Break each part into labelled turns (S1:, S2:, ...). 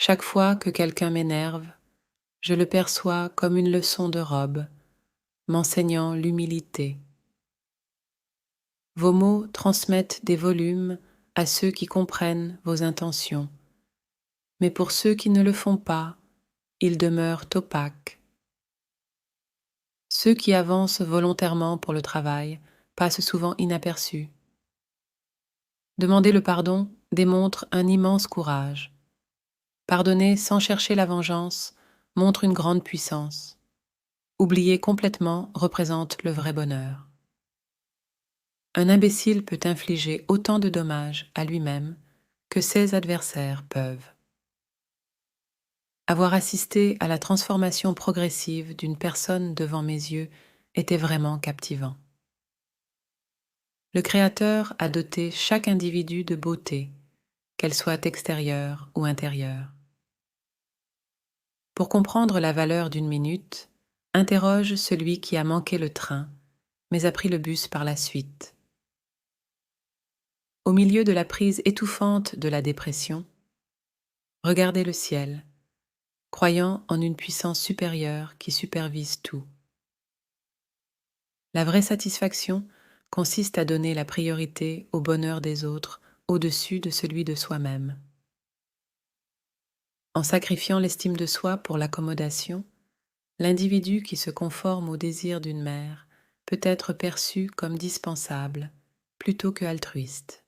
S1: Chaque fois que quelqu'un m'énerve, je le perçois comme une leçon de robe, m'enseignant l'humilité. Vos mots transmettent des volumes à ceux qui comprennent vos intentions, mais pour ceux qui ne le font pas, ils demeurent opaques. Ceux qui avancent volontairement pour le travail passent souvent inaperçus. Demander le pardon démontre un immense courage. Pardonner sans chercher la vengeance montre une grande puissance. Oublier complètement représente le vrai bonheur. Un imbécile peut infliger autant de dommages à lui-même que ses adversaires peuvent. Avoir assisté à la transformation progressive d'une personne devant mes yeux était vraiment captivant. Le Créateur a doté chaque individu de beauté, qu'elle soit extérieure ou intérieure. Pour comprendre la valeur d'une minute, interroge celui qui a manqué le train, mais a pris le bus par la suite. Au milieu de la prise étouffante de la dépression, regardez le ciel, croyant en une puissance supérieure qui supervise tout. La vraie satisfaction consiste à donner la priorité au bonheur des autres au-dessus de celui de soi-même. En sacrifiant l'estime de soi pour l'accommodation, l'individu qui se conforme au désir d'une mère peut être perçu comme dispensable plutôt que altruiste.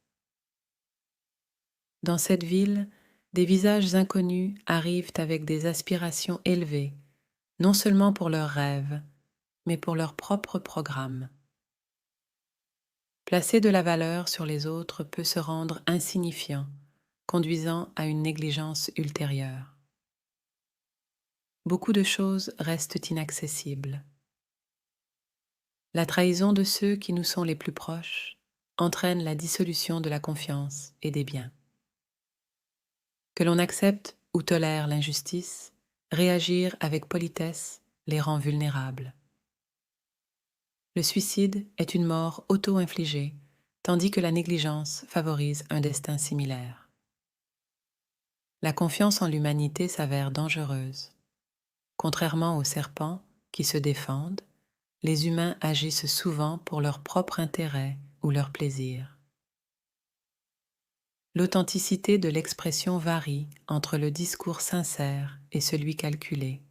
S1: Dans cette ville, des visages inconnus arrivent avec des aspirations élevées, non seulement pour leurs rêves, mais pour leur propre programme. Placer de la valeur sur les autres peut se rendre insignifiant, conduisant à une négligence ultérieure. Beaucoup de choses restent inaccessibles. La trahison de ceux qui nous sont les plus proches entraîne la dissolution de la confiance et des biens. Que l'on accepte ou tolère l'injustice, réagir avec politesse les rend vulnérables. Le suicide est une mort auto-infligée, tandis que la négligence favorise un destin similaire. La confiance en l'humanité s'avère dangereuse. Contrairement aux serpents qui se défendent, les humains agissent souvent pour leur propre intérêt ou leur plaisir. L'authenticité de l'expression varie entre le discours sincère et celui calculé.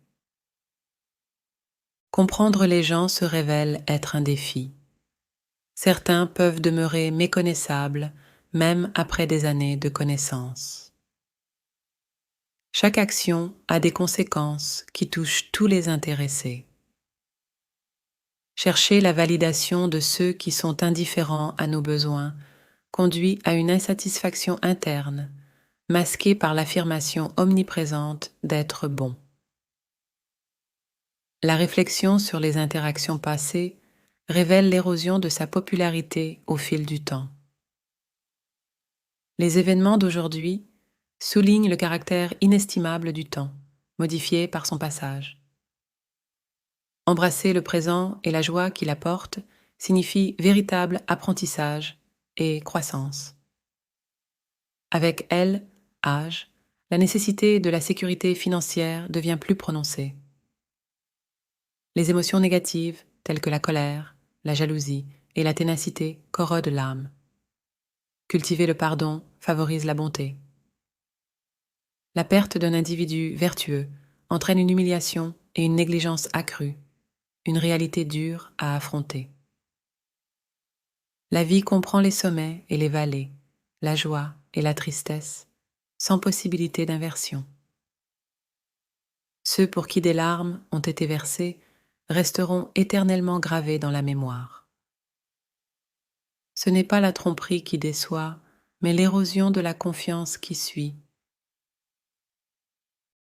S1: Comprendre les gens se révèle être un défi. Certains peuvent demeurer méconnaissables, même après des années de connaissance. Chaque action a des conséquences qui touchent tous les intéressés. Chercher la validation de ceux qui sont indifférents à nos besoins conduit à une insatisfaction interne, masquée par l'affirmation omniprésente d'être bon. La réflexion sur les interactions passées révèle l'érosion de sa popularité au fil du temps. Les événements d'aujourd'hui soulignent le caractère inestimable du temps, modifié par son passage. Embrasser le présent et la joie qu'il apporte signifie véritable apprentissage et croissance. Avec elle, âge, la nécessité de la sécurité financière devient plus prononcée. Les émotions négatives, telles que la colère, la jalousie et la ténacité, corrodent l'âme. Cultiver le pardon favorise la bonté. La perte d'un individu vertueux entraîne une humiliation et une négligence accrue, une réalité dure à affronter. La vie comprend les sommets et les vallées, la joie et la tristesse, sans possibilité d'inversion. Ceux pour qui des larmes ont été versées resteront éternellement gravés dans la mémoire. Ce n'est pas la tromperie qui déçoit, mais l'érosion de la confiance qui suit